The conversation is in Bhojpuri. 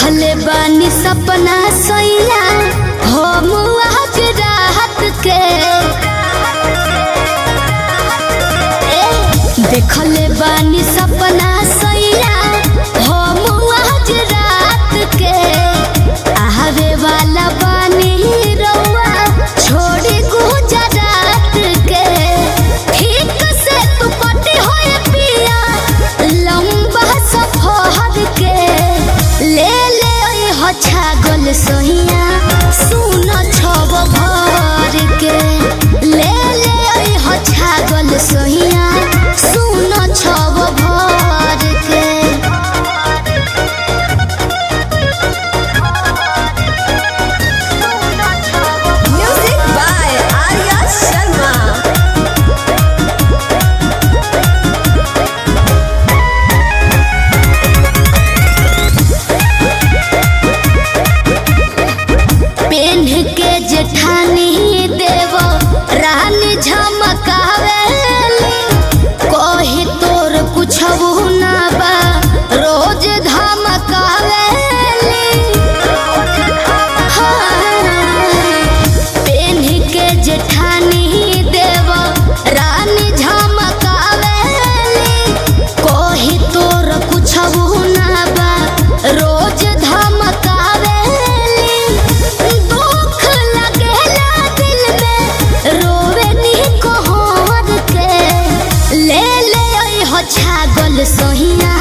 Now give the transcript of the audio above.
देखले बानी सपना सैया हम आज रात के देखले बानी सपना सैया हम आज रात के आवे वाला बानी रउआ छोड़ी गुजरात के ठीक से तू पटी होए पिया लंबा सफर के ले हो छागल सोहिया सुन छब भर के ले हो छागल सोहिया सुन छब भर के Music by Arya Sharma. PAN के जेठानी देव रानी झमकावेली कही तोर कुछबू ना बा रोज धमकावेली पेन के जेठानी देव रानी झमकावेली कही तोर कुछबू ना बा रोज धमकावेली दुख लगेला दिल में रोवे नी कोहर के ले हो छागल सोहिया